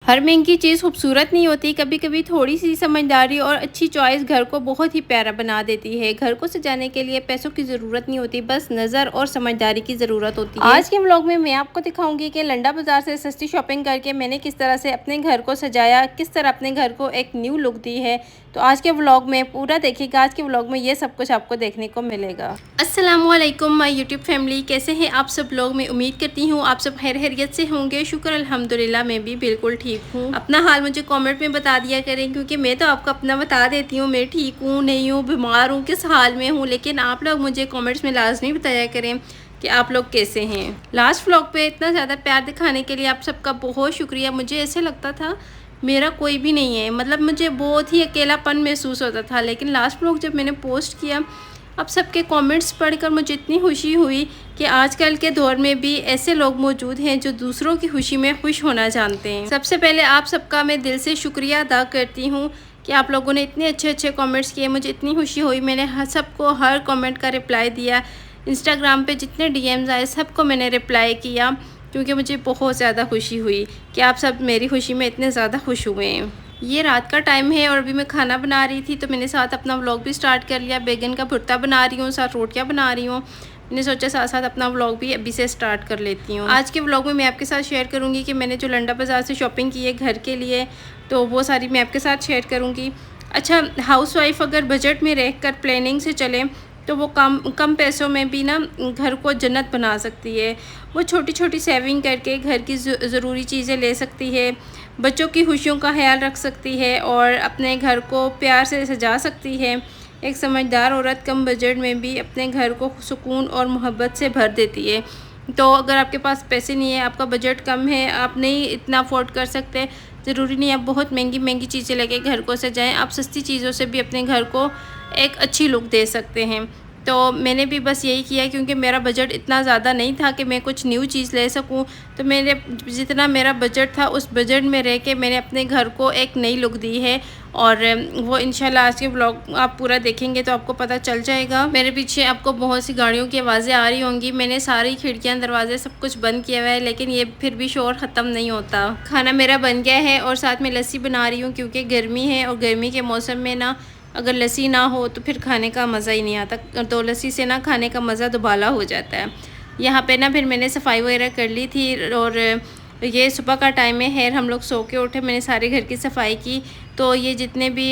हर महंगी चीज़ खूबसूरत नहीं होती, कभी कभी थोड़ी सी समझदारी और अच्छी चॉइस घर को बहुत ही प्यारा बना देती है। घर को सजाने के लिए पैसों की ज़रूरत नहीं होती, बस नज़र और समझदारी की ज़रूरत होती है। आज के व्लॉग में मैं आपको दिखाऊंगी कि लंडा बाज़ार से सस्ती शॉपिंग करके मैंने किस तरह से अपने घर को सजाया, किस तरह अपने घर को एक न्यू लुक दी है। तो आज के व्लॉग में पूरा देखिएगा, आज के व्लॉग में ये सब कुछ आपको देखने को मिलेगा। अस्सलामुअलैकुम माय यूट्यूब फैमिली, कैसे हैं आप सब लोग। मैं उम्मीद करती हूँ आप सब खैरियत से होंगे। शुक्र अल्हम्दुलिल्लाह, मैं भी बिल्कुल ठीक हूँ। अपना हाल मुझे कमेंट में बता दिया करें, क्योंकि मैं तो आपको अपना बता देती हूँ, मैं ठीक हूँ नहीं हूँ, बीमार हूँ, किस हाल में हूँ, लेकिन आप लोग मुझे कमेंट्स में लाजमी बताया करें कि आप लोग कैसे हैं। लास्ट व्लॉग पे इतना ज़्यादा प्यार दिखाने के लिए आप सबका बहुत शुक्रिया। मुझे ऐसे लगता था मेरा कोई भी नहीं है, मतलब मुझे बहुत ही अकेलापन महसूस होता था, लेकिन लास्ट व्लॉग जब मैंने पोस्ट किया, अब सबके कमेंट्स पढ़कर मुझे इतनी खुशी हुई कि आजकल के दौर में भी ऐसे लोग मौजूद हैं जो दूसरों की खुशी में खुश होना जानते हैं। सबसे पहले आप सबका मैं दिल से शुक्रिया अदा करती हूँ कि आप लोगों ने इतने अच्छे अच्छे कमेंट्स किए, मुझे इतनी खुशी हुई। मैंने सबको हर कमेंट का रिप्लाई दिया। इंस्टाग्राम पे जितने डीएम्स आए सबको मैंने रिप्लाई किया, क्योंकि मुझे बहुत ज़्यादा खुशी हुई कि आप सब मेरी खुशी में इतने ज़्यादा खुश हुए हैं। ये रात का टाइम है और अभी मैं खाना बना रही थी, तो मैंने साथ अपना व्लॉग भी स्टार्ट कर लिया। बैगन का भुर्ता बना रही हूँ, साथ रोटियाँ बना रही हूँ। मैंने सोचा साथ साथ अपना व्लॉग भी अभी से स्टार्ट कर लेती हूँ। आज के व्लॉग में मैं आपके साथ शेयर करूँगी कि मैंने जो लंडा बाज़ार से शॉपिंग की है घर के लिए, तो वो सारी मैं आपके साथ शेयर करूँगी। अच्छा, हाउसवाइफ अगर बजट में रह कर प्लानिंग से चलें तो वो कम पैसों में भी ना घर को जन्नत बना सकती है। वो छोटी छोटी सेविंग करके घर की ज़रूरी चीज़ें ले सकती है, बच्चों की खुशियों का ख्याल रख सकती है और अपने घर को प्यार से सजा सकती है। एक समझदार औरत कम बजट में भी अपने घर को सुकून और मोहब्बत से भर देती है। तो अगर आपके पास पैसे नहीं है, आपका बजट कम है, आप नहीं इतना अफोर्ड कर सकते, ज़रूरी नहीं आप बहुत महंगी महंगी चीज़ें लेके घर को सजाएं। आप सस्ती चीज़ों से भी अपने घर को एक अच्छी लुक दे सकते हैं। तो मैंने भी बस यही किया, क्योंकि मेरा बजट इतना ज़्यादा नहीं था कि मैं कुछ न्यू चीज़ ले सकूं। तो मैंने जितना मेरा बजट था उस बजट में रह के मैंने अपने घर को एक नई लुक दी है। और वो इंशाल्लाह आज के व्लॉग आप पूरा देखेंगे तो आपको पता चल जाएगा। मेरे पीछे आपको बहुत सी गाड़ियों की आवाज़ें आ रही होंगी। मैंने सारी खिड़कियाँ दरवाजे सब कुछ बंद किया हुआ है, लेकिन ये फिर भी शोर ख़त्म नहीं होता। खाना मेरा बन गया है और साथ में लस्सी बना रही हूँ, क्योंकि गर्मी है और गर्मी के मौसम में ना अगर लस्सी ना हो तो फिर खाने का मज़ा ही नहीं आता। तो लस्सी से ना खाने का मज़ा दुबाला हो जाता है। यहाँ पे ना फिर मैंने सफाई वगैरह कर ली थी और ये सुबह का टाइम है, खैर हम लोग सो के उठे, मैंने सारे घर की सफाई की। तो ये जितने भी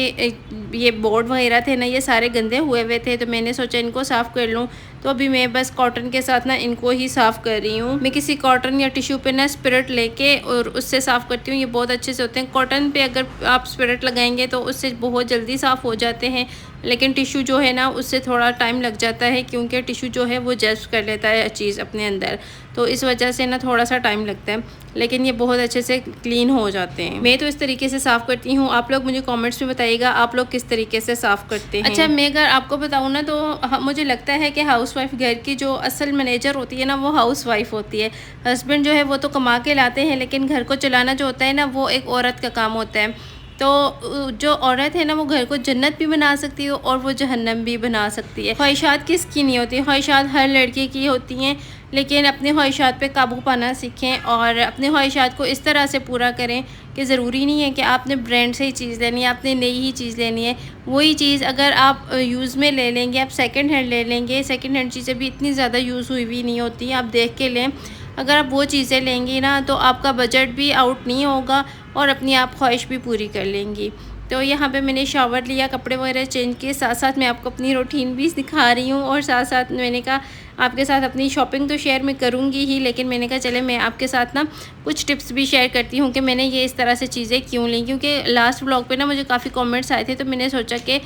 ये बोर्ड वगैरह थे ना, ये सारे गंदे हुए हुए थे, तो मैंने सोचा इनको साफ़ कर लूँ। तो अभी मैं बस कॉटन के साथ ना इनको ही साफ़ कर रही हूँ। मैं किसी कॉटन या टिश्यू पे ना स्पिरिट लेके और उससे साफ़ करती हूँ। ये बहुत अच्छे से होते हैं। कॉटन पे अगर आप स्पिरिट लगाएंगे तो उससे बहुत जल्दी साफ़ हो जाते हैं, लेकिन टिश्यू जो है ना उससे थोड़ा टाइम लग जाता है, क्योंकि टिश्यू जो है वो जज्ब कर लेता है चीज़ अपने अंदर, तो इस वजह से ना थोड़ा सा टाइम लगता है, लेकिन ये बहुत अच्छे से क्लीन हो जाते हैं। मैं तो इस तरीके से साफ़ करती हूँ। आप लोग मुझे कमेंट्स में बताइएगा आप लोग किस तरीके से साफ़ करते हैं। अच्छा, मैं अगर आपको बताऊँ ना तो मुझे लगता है कि हाउसवाइफ घर की जो असल मैनेजर होती है ना वो हाउसवाइफ होती है। हस्बैंड जो है वो तो कमा के लाते हैं, लेकिन घर को चलाना जो होता है ना वो एक औरत का काम होता है। तो जो औरत है ना वो घर को जन्नत भी बना सकती है और वो जहन्नम भी बना सकती है। ख्वाहिशात किसकी नहीं होती, ख्वाहिशात हर लड़के की होती हैं, लेकिन अपनी ख्वाहिशात पे काबू पाना सीखें और अपनी ख्वाहिशात को इस तरह से पूरा करें कि ज़रूरी नहीं है कि आपने ब्रांड से ही चीज़ लेनी है, आपने नई ही चीज़ लेनी है। वही चीज़ अगर आप यूज़ में ले लेंगे, आप सेकंड हैंड ले लेंगे, सेकंड हैंड चीज़ें भी इतनी ज़्यादा यूज़ हुई भी नहीं होती, आप देख के लें। अगर आप वो चीज़ें लेंगी ना तो आपका बजट भी आउट नहीं होगा और अपनी आप ख्वाहिश भी पूरी कर लेंगी। तो यहाँ पे मैंने शावर लिया, कपड़े वगैरह चेंज किए, साथ साथ मैं आपको अपनी रूटीन भी दिखा रही हूँ और साथ साथ मैंने कहा आपके साथ अपनी शॉपिंग तो शेयर मैं करूँगी ही, लेकिन मैंने कहा चले मैं आपके साथ ना कुछ टिप्स भी शेयर करती हूँ कि मैंने ये इस तरह से चीज़ें क्यों ली, क्योंकि लास्ट व्लॉग पे ना मुझे काफ़ी कमेंट्स आए थे, तो मैंने सोचा कि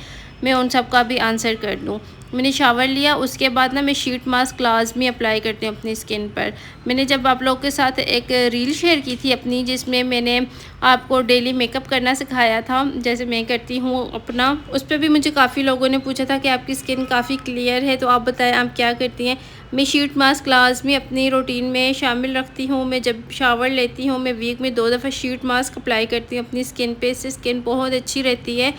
मैं उन सब का भी आंसर कर दूँ। मैंने शावर लिया, उसके बाद ना मैं शीट मास्क लाजमी अप्लाई करती हूँ अपनी स्किन पर। मैंने जब आप लोगों के साथ एक रील शेयर की थी अपनी, जिसमें मैंने आपको डेली मेकअप करना सिखाया था जैसे मैं करती हूँ अपना, उस पर भी मुझे काफ़ी लोगों ने पूछा था कि आपकी स्किन काफ़ी क्लियर है, तो आप बताएं आप क्या करती हैं। मैं शीट मास्क लाजमी अपनी रूटीन में शामिल रखती हूँ। मैं जब शावर लेती हूँ मैं वीक में 2 दफ़ा शीट मास्क अप्लाई करती हूँ अपनी स्किन पे। इससे स्किन बहुत अच्छी रहती है,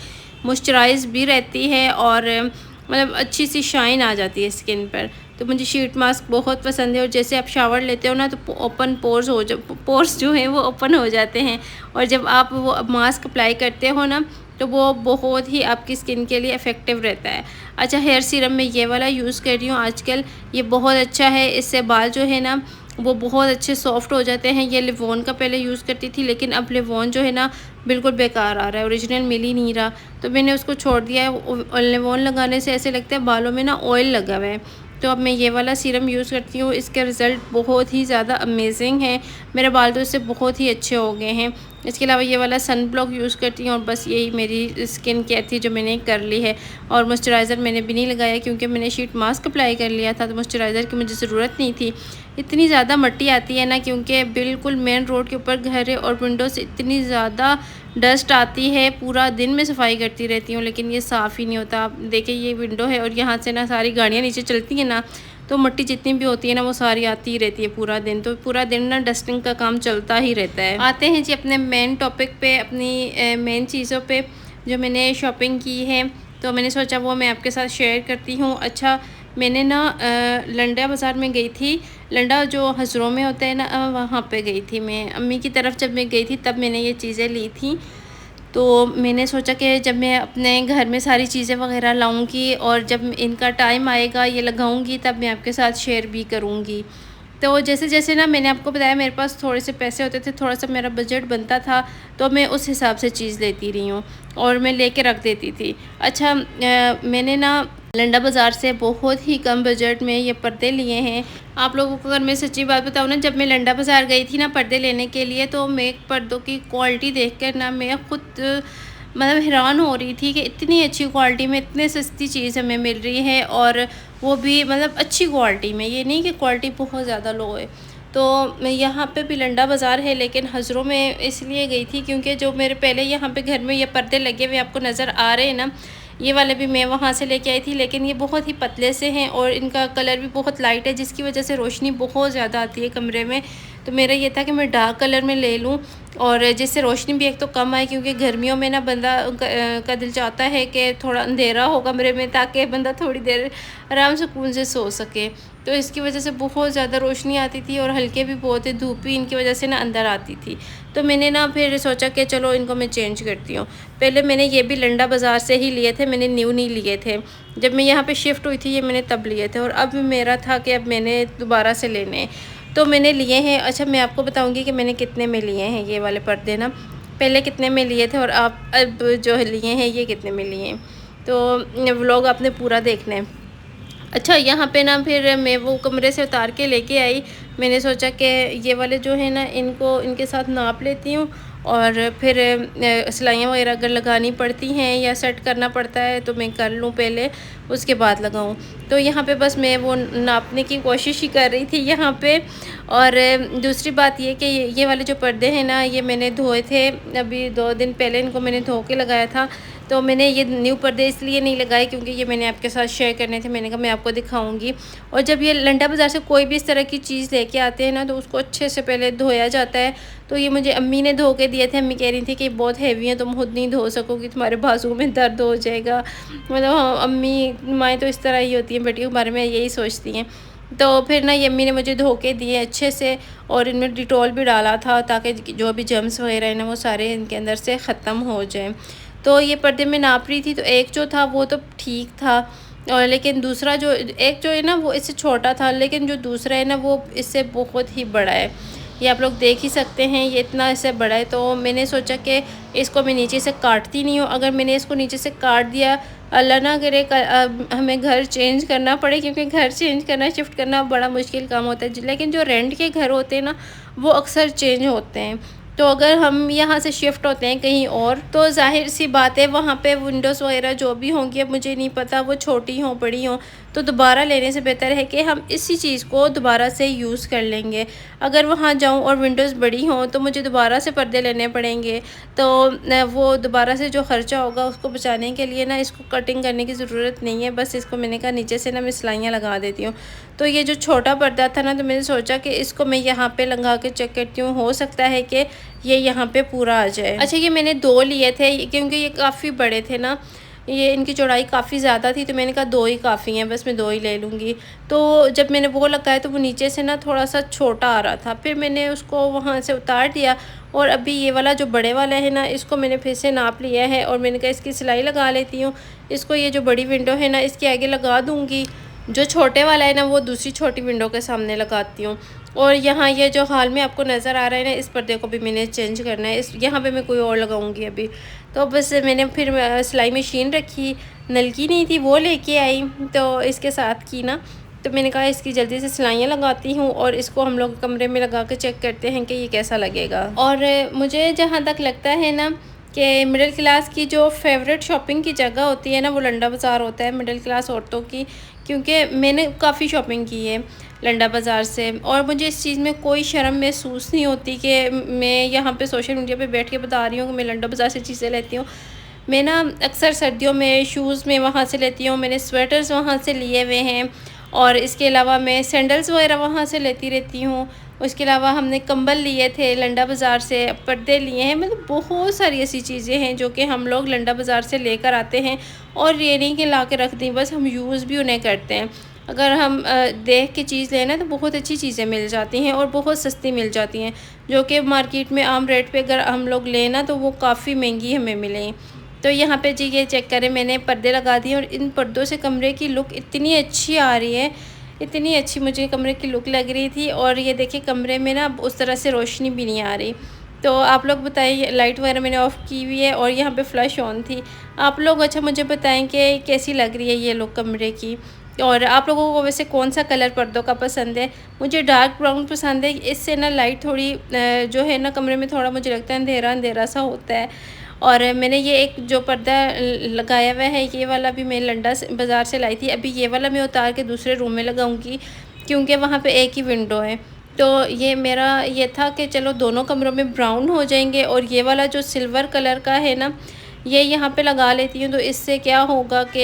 मॉइस्चराइज भी रहती है और मतलब अच्छी सी शाइन आ जाती है स्किन पर। तो तो मुझे शीट मास्क बहुत पसंद है। और जैसे आप शावर लेते हो ना तो ओपन पोर्स जो हैं वो ओपन हो जाते हैं, और जब आप वो मास्क अप्लाई करते हो ना तो वो बहुत ही आपकी स्किन के लिए इफ़ेक्टिव रहता है। अच्छा, हेयर सीरम मैं ये वाला यूज़ कर रही हूँ आजकल, ये बहुत अच्छा है। इससे बाल जो है ना वो बहुत अच्छे सॉफ्ट हो जाते हैं। ये लिवॉन का पहले यूज़ करती थी, लेकिन अब लिवॉन जो है ना बिल्कुल बेकार आ रहा है, ओरिजिनल मिल ही नहीं रहा, तो मैंने उसको छोड़ दिया है। लिवॉन लगाने से ऐसे लगता है बालों में ना ऑयल लगा हुआ है। तो अब मैं ये वाला सीरम यूज़ करती हूँ। इसके रिज़ल्ट बहुत ही ज़्यादा अमेजिंग है, मेरे बाल तो इससे बहुत ही अच्छे हो गए हैं। इसके अलावा ये वाला सन ब्लॉक यूज़ करती हूँ, और बस यही मेरी स्किन केयर थी जो मैंने कर ली है। और मॉइस्चराइज़र मैंने भी नहीं लगाया क्योंकि मैंने शीट मास्क अप्लाई कर लिया था, तो मॉइस्चराइज़र की मुझे ज़रूरत नहीं थी। इतनी ज़्यादा मिट्टी आती है ना, क्योंकि बिल्कुल मेन रोड के ऊपर घर है और विंडो से इतनी ज़्यादा डस्ट आती है। पूरा दिन मैं सफाई करती रहती हूँ लेकिन ये साफ़ ही नहीं होता। आप देखिए ये विंडो है और यहाँ से ना सारी गाड़ियाँ नीचे चलती हैं ना, तो मिट्टी जितनी भी होती है ना वो सारी आती ही रहती है पूरा दिन। तो पूरा दिन ना डस्टिंग का काम चलता ही रहता है। आते हैं जी अपने मेन टॉपिक पे, अपनी मेन चीज़ों पे जो मैंने शॉपिंग की है, तो मैंने सोचा वो मैं आपके साथ शेयर करती हूँ। अच्छा, मैंने ना लंडा बाज़ार में गई थी। लंडा जो हज़रों में होता है ना, वहाँ पे गई थी मैं। अम्मी की तरफ जब मैं गई थी तब मैंने ये चीज़ें ली थी। तो मैंने सोचा कि जब मैं अपने घर में सारी चीज़ें वगैरह लाऊंगी और जब इनका टाइम आएगा ये लगाऊंगी तब मैं आपके साथ शेयर भी करूंगी। तो जैसे जैसे ना मैंने आपको बताया मेरे पास थोड़े से पैसे होते थे, थोड़ा सा मेरा बजट बनता था, तो मैं उस हिसाब से चीज़ लेती रही हूँ और मैं लेके रख देती थी। अच्छा, मैंने ना लंडा बाज़ार से बहुत ही कम बजट में ये पर्दे लिए हैं। आप लोगों को अगर मैं सच्ची बात बताऊँ ना, जब मैं लंडा बाज़ार गई थी ना पर्दे लेने के लिए, तो मैं पर्दों की क्वालिटी देखकर ना मैं खुद मतलब हैरान हो रही थी कि इतनी अच्छी क्वालिटी में इतनी सस्ती चीज़ हमें मिल रही है, और वो भी मतलब अच्छी क्वालिटी में, ये नहीं कि क्वालिटी बहुत ज़्यादा लो है। तो मैं यहाँ पे भी लंडा बाज़ार है लेकिन हज़रों में इसलिए गई थी क्योंकि जो मेरे पहले यहाँ पे घर में ये पर्दे लगे हुए आपको नज़र आ रहे हैं ना, ये वाले भी मैं वहाँ से लेके आई थी, लेकिन ये बहुत ही पतले से हैं और इनका कलर भी बहुत लाइट है, जिसकी वजह से रोशनी बहुत ज़्यादा आती है कमरे में। तो मेरा ये था कि मैं डार्क कलर में ले लूँ और जिससे रोशनी भी एक तो कम आए, क्योंकि गर्मियों में ना बंदा का दिल चाहता है कि थोड़ा अंधेरा हो कमरे में ताकि बंदा थोड़ी देर आराम सुकून से सो सके। तो इसकी वजह से बहुत ज़्यादा रोशनी आती थी और हल्के भी बहुत है, धूप भी इनकी वजह से ना अंदर आती थी। तो मैंने ना फिर सोचा कि चलो इनको मैं चेंज करती हूँ। पहले मैंने ये भी लंडा बाज़ार से ही लिए थे, मैंने न्यू नहीं लिए थे। जब मैं यहाँ पे शिफ्ट हुई थी ये मैंने तब लिए थे, और अब मेरा था कि अब मैंने दोबारा से लेने हैं, तो मैंने लिए हैं। अच्छा, मैं आपको बताऊँगी कि मैंने कितने में लिए हैं ये वाले पर्दे ना, पहले कितने में लिए थे और आप अब जो लिए हैं ये कितने में लिए हैं। तो व्लॉग आपने पूरा देखना है। अच्छा, यहाँ पे ना फिर मैं वो कमरे से उतार के लेके आई। मैंने सोचा कि ये वाले जो है ना इनको इनके साथ नाप लेती हूँ, और फिर सिलाइयाँ वगैरह अगर लगानी पड़ती हैं या सेट करना पड़ता है तो मैं कर लूँ पहले, उसके बाद लगाऊँ। तो यहाँ पे बस मैं वो नापने की कोशिश ही कर रही थी यहाँ पे। और दूसरी बात ये कि ये वाले जो पर्दे हैं ना ये मैंने धोए थे अभी 2 दिन पहले, इनको मैंने धो के लगाया था। तो मैंने ये न्यू पर्दे इसलिए नहीं लगाए क्योंकि ये मैंने आपके साथ शेयर करने थे, मैंने कहा मैं आपको दिखाऊंगी। और जब ये लंडा बाज़ार से कोई भी इस तरह की चीज़ लेके आते हैं ना तो उसको अच्छे से पहले धोया जाता है। तो ये मुझे अम्मी ने धो के दिए थे। अम्मी कह रही थी कि बहुत हैवी है, तुम खुद नहीं धो सकोगी, तुम्हारे बाजुओं में दर्द हो जाएगा। मतलब हाँ, अम्मी माएँ तो इस तरह ही होती हैं, बेटियों के बारे में यही सोचती हैं। तो फिर ना ये अम्मी ने मुझे धो के दिए अच्छे से, और इनमें डिटॉल भी डाला था ताकि जो भी जर्म्स वगैरह है ना वो सारे इनके अंदर से ख़त्म हो जाए। तो ये पर्दे में नाप रही थी तो एक जो था वो तो ठीक था, और लेकिन दूसरा जो एक जो है ना वो इससे छोटा था, लेकिन जो दूसरा है ना वो इससे बहुत ही बड़ा है। ये आप लोग देख ही सकते हैं, ये इतना इससे बड़ा है। तो मैंने सोचा कि इसको मैं नीचे से काटती नहीं हूँ। अगर मैंने इसको नीचे से काट दिया, अल्लाह ना करे हमें घर चेंज करना पड़े, क्योंकि घर चेंज करना, शिफ्ट करना बड़ा मुश्किल काम होता है। लेकिन जो रेंट के घर होते हैं ना वो अक्सर चेंज होते हैं। तो अगर हम यहाँ से शिफ्ट होते हैं कहीं और, तो जाहिर सी बात है वहाँ पे विंडोज़ वगैरह जो भी होंगी, अब मुझे नहीं पता वो छोटी हों बड़ी हों, तो दोबारा लेने से बेहतर है कि हम इसी चीज़ को दोबारा से यूज़ कर लेंगे। अगर वहाँ जाऊँ और विंडोज़ बड़ी हों तो मुझे दोबारा से पर्दे लेने पड़ेंगे, तो वो दोबारा से जो ख़र्चा होगा उसको बचाने के लिए ना इसको कटिंग करने की ज़रूरत नहीं है। बस इसको मैंने कहा नीचे से ना मैं सिलाइयाँ लगा देती हूँ। तो ये जो छोटा पर्दा था ना, तो मैंने सोचा कि इसको मैं यहाँ पे लगा के चेक करती हूँ, हो सकता है कि ये यहाँ पे पूरा आ जाए। अच्छा, ये मैंने 2 लिए थे क्योंकि ये काफ़ी बड़े थे ना, ये इनकी चौड़ाई काफ़ी ज़्यादा थी, तो मैंने कहा 2 ही काफ़ी हैं, बस मैं 2 ही ले लूँगी। तो जब मैंने वो लगाया तो वो नीचे से ना थोड़ा-सा छोटा आ रहा था, फिर मैंने उसको वहाँ से उतार दिया और अभी ये वाला जो बड़े वाला है ना, इसको मैंने फिर से नाप लिया है और मैंने कहा इसकी सिलाई लगा लेती हूँ। इसको ये जो बड़ी विंडो है ना, इसके आगे लगा दूँगी। जो छोटे वाला है ना, वो दूसरी छोटी विंडो के सामने लगाती हूँ। और यहाँ ये जो हॉल में आपको नज़र आ रहा है ना, इस पर्दे को भी मैंने चेंज करना है। इस यहाँ पे मैं कोई और लगाऊंगी अभी। तो बस मैंने फिर सिलाई मशीन रखी, नलकी नहीं थी वो लेके आई, तो इसके साथ की ना, तो मैंने कहा इसकी जल्दी से सिलाइयाँ लगाती हूँ और इसको हम लोग कमरे में लगा के चेक करते हैं कि ये कैसा लगेगा। और मुझे जहाँ तक लगता है ना कि मिडिल क्लास की जो फेवरेट शॉपिंग की जगह होती है ना, वो लंडा बाज़ार होता है मिडिल क्लास औरतों की, क्योंकि मैंने काफ़ी शॉपिंग की है लंडा बाज़ार से और मुझे इस चीज़ में कोई शर्म महसूस नहीं होती कि मैं यहाँ पे सोशल मीडिया पे बैठ के बता रही हूँ कि मैं लंडा बाज़ार से चीज़ें लेती हूँ। मैं ना अक्सर सर्दियों में शूज़ में वहाँ से लेती हूँ, मैंने स्वेटर्स वहाँ से लिए हुए हैं और इसके अलावा मैं सैंडल्स वगैरह वहाँ से लेती रहती हूँ। उसके अलावा हमने कंबल लिए थे लंडा बाज़ार से, पर्दे लिए हैं, मतलब बहुत सारी ऐसी चीज़ें हैं जो कि हम लोग लंडा बाज़ार से लेकर आते हैं और ये नहीं कि ला के रख दी, बस हम यूज़ भी उन्हें करते हैं। अगर हम देख के चीज़ लें ना, तो बहुत अच्छी चीज़ें मिल जाती हैं और बहुत सस्ती मिल जाती हैं, जो कि मार्केट में आम रेट पे अगर हम लोग लें ना, तो वो काफ़ी महंगी हमें मिलें। तो यहाँ पे जी ये चेक करें, मैंने पर्दे लगा दिए और इन पर्दों से कमरे की लुक इतनी अच्छी आ रही है, इतनी अच्छी मुझे कमरे की लुक लग रही थी। और ये देखिए कमरे में ना उस तरह से रोशनी भी नहीं आ रही। तो आप लोग बताइए, लाइट वगैरह मैंने ऑफ़ की हुई है और यहाँ पे फ्लैश ऑन थी। आप लोग अच्छा मुझे बताएं कि कैसी लग रही है ये लुक कमरे की, और आप लोगों को वैसे कौन सा कलर पर्दों का पसंद है। मुझे डार्क ब्राउन पसंद है, इससे ना लाइट थोड़ी जो है ना कमरे में थोड़ा मुझे लगता है अंधेरा अंधेरा सा होता है। और मैंने ये एक जो पर्दा लगाया हुआ है, ये वाला भी मैं लंडा से बाज़ार से लाई थी। अभी ये वाला मैं उतार के दूसरे रूम में लगाऊंगी, क्योंकि वहाँ पे एक ही विंडो है। तो ये मेरा ये था कि चलो दोनों कमरों में ब्राउन हो जाएंगे, और ये वाला जो सिल्वर कलर का है ना, ये यहाँ पे लगा लेती हूँ। तो इससे क्या होगा कि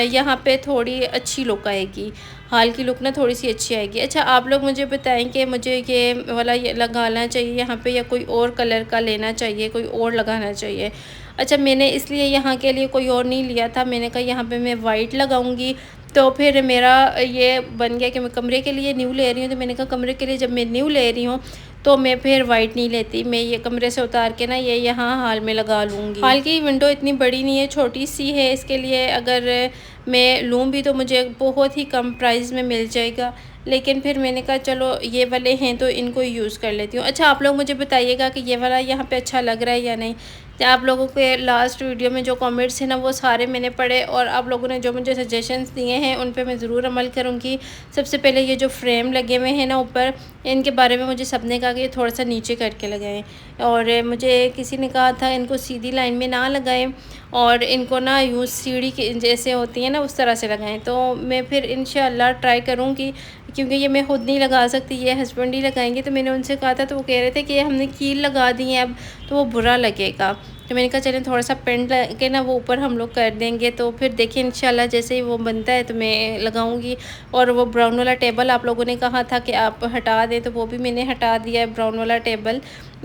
यहाँ पे थोड़ी अच्छी लुक आएगी, हाल की लुक ना थोड़ी सी अच्छी आएगी। अच्छा आप लोग मुझे बताएं कि मुझे ये वाला ये लगाना चाहिए यहाँ पे, या कोई और कलर का लेना चाहिए, कोई और लगाना चाहिए। अच्छा मैंने इसलिए यहाँ के लिए कोई और नहीं लिया था, मैंने कहा यहाँ पे मैं वाइट लगाऊंगी। तो फिर मेरा ये बन गया कि मैं कमरे के लिए न्यू ले रही हूँ, तो मैंने कहा कमरे के लिए जब मैं न्यू ले रही हूँ तो मैं फिर वाइट नहीं लेती, मैं ये कमरे से उतार के ना ये यहाँ हाल में लगा लूँगी। हाल की विंडो इतनी बड़ी नहीं है, छोटी सी है, इसके लिए अगर मैं लूँ भी तो मुझे बहुत ही कम प्राइस में मिल जाएगा। लेकिन फिर मैंने कहा चलो ये वाले हैं तो इनको यूज़ कर लेती हूँ। अच्छा आप लोग मुझे बताइएगा कि ये वाला यहाँ पे अच्छा लग रहा है या नहीं। तो आप लोगों के लास्ट वीडियो में जो कमेंट्स हैं ना, वो सारे मैंने पढ़े और आप लोगों ने जो मुझे सजेशंस दिए हैं उन पे मैं ज़रूर अमल करूँगी। सबसे पहले ये जो फ्रेम लगे हुए हैं ना ऊपर, इनके बारे में मुझे सबने कहा कि ये थोड़ा सा नीचे करके लगाएं, और मुझे किसी ने कहा था इनको सीधी लाइन में ना लगाएं और इनको ना यूँ सीढ़ी के जैसे होती है ना उस तरह से लगाएं। तो मैं फिर इंशाल्लाह ट्राई करूँगी, क्योंकि ये मैं खुद नहीं लगा सकती, ये हस्बैंड ही लगाएंगे। तो मैंने उनसे कहा था, तो वो कह रहे थे कि हमने कील लगा दी है अब, तो वो बुरा लगेगा। तो मैंने कहा चलें थोड़ा सा पेंट के ना वो ऊपर हम लोग कर देंगे। तो फिर देखिए इंशाल्लाह जैसे ही वो बनता है तो मैं लगाऊंगी। और वो ब्राउन वाला टेबल आप लोगों ने कहा था कि आप हटा दें, तो वो भी मैंने हटा दिया है ब्राउन वाला टेबल।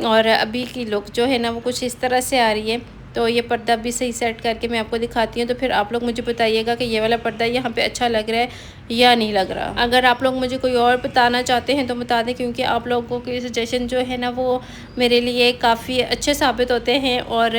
और अभी की लुक जो है ना वो कुछ इस तरह से आ रही है। तो ये पर्दा भी सही सेट करके मैं आपको दिखाती हूँ। तो फिर आप लोग मुझे बताइएगा कि ये वाला पर्दा यहाँ पे अच्छा लग रहा है या नहीं लग रहा। अगर आप लोग मुझे कोई और बताना चाहते हैं तो बता दें, क्योंकि आप लोगों के सजेशन जो है ना वो मेरे लिए काफ़ी अच्छे साबित होते हैं। और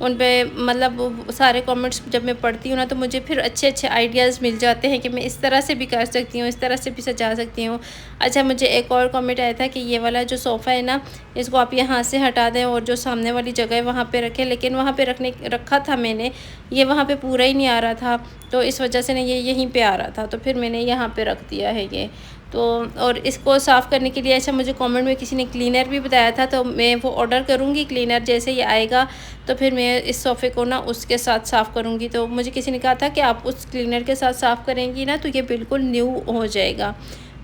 उन पे मतलब सारे कमेंट्स जब मैं पढ़ती हूँ ना, तो मुझे फिर अच्छे अच्छे आइडियाज़ मिल जाते हैं कि मैं इस तरह से भी कर सकती हूँ, इस तरह से भी सजा सकती हूँ। अच्छा मुझे एक और कमेंट आया था कि ये वाला जो सोफ़ा है ना, इसको आप यहाँ से हटा दें और जो सामने वाली जगह है वहाँ पे रखें। लेकिन वहाँ पे रखा था मैंने, ये वहाँ पे पूरा ही नहीं आ रहा था, तो इस वजह से ना ये यहीं पे आ रहा था, तो फिर मैंने यहाँ पे रख दिया है ये। तो और इसको साफ़ करने के लिए अच्छा मुझे कमेंट में किसी ने क्लीनर भी बताया था, तो मैं वो ऑर्डर करूँगी क्लीनर। जैसे ये आएगा तो फिर मैं इस सोफ़े को ना उसके साथ साफ़ करूँगी। तो मुझे किसी ने कहा था कि आप उस क्लीनर के साथ साफ़ करेंगी ना तो ये बिल्कुल न्यू हो जाएगा।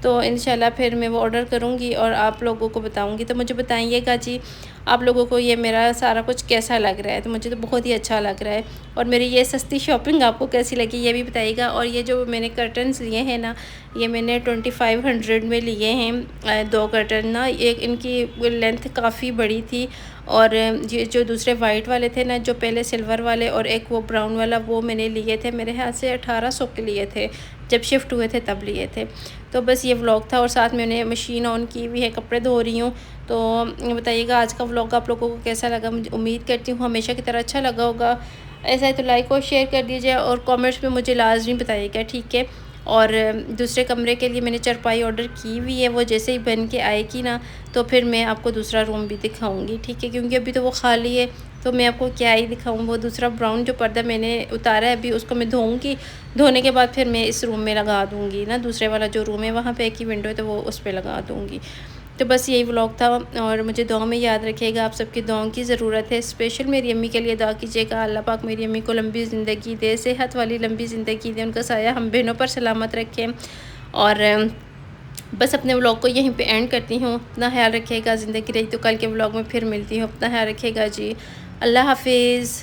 तो इंशाल्लाह फिर मैं वो ऑर्डर करूँगी और आप लोगों को बताऊँगी। तो मुझे बताइएगा जी आप लोगों को ये मेरा सारा कुछ कैसा लग रहा है। तो मुझे तो बहुत ही अच्छा लग रहा है। और मेरी ये सस्ती शॉपिंग आपको कैसी लगी ये भी बताइएगा। और ये जो मैंने कर्टन्स लिए हैं ना, ये मैंने 2500 में लिए हैं 2 कर्टन ना। एक इनकी लेंथ काफ़ी बड़ी थी और ये जो दूसरे वाइट वाले थे ना, जो पहले सिल्वर वाले और एक वो ब्राउन वाला, वो मैंने लिए थे, मेरे ख्याल से 1800 के लिए थे, जब शिफ्ट हुए थे तब लिए थे। तो बस ये व्लॉग था और साथ में मैंने मशीन ऑन की हुई है, कपड़े धो रही हूँ। तो बताइएगा आज का व्लॉग आप लोगों को कैसा लगा। मुझे उम्मीद करती हूँ हमेशा की तरह अच्छा लगा होगा। ऐसा है तो लाइक और शेयर कर दीजिए और कमेंट्स में मुझे लाजमी बताइएगा, ठीक है। और दूसरे कमरे के लिए मैंने चारपाई ऑर्डर की हुई है, वो जैसे ही बन के आएगी ना तो फिर मैं आपको दूसरा रूम भी दिखाऊंगी, ठीक है। क्योंकि अभी तो वो खाली है, तो मैं आपको क्या ही दिखाऊँ। वो दूसरा ब्राउन जो पर्दा मैंने उतारा है अभी, उसको मैं धोऊंगी। धोने के बाद फिर मैं इस रूम में लगा दूँगी ना, दूसरे वाला जो रूम है वहाँ पे एक ही विंडो है तो वो उस पर लगा दूँगी। तो बस यही व्लॉग था और मुझे दुआ में याद रखिएगा, आप सबकी दुआओं की ज़रूरत है। स्पेशल मेरी अम्मी के लिए दुआ कीजिएगा, अल्लाह पाक मेरी अम्मी को लंबी ज़िंदगी दे, सेहत वाली लंबी ज़िंदगी दे, उनका साया हम बहनों पर सलामत रखें। और बस अपने व्लॉग को यहीं पे एंड करती हूँ। अपना ख्याल रखिएगा, ज़िंदगी रही तो कल के व्लॉग में फिर मिलती हूँ। अपना ख्याल रखिएगा जी, अल्लाह हाफिज़।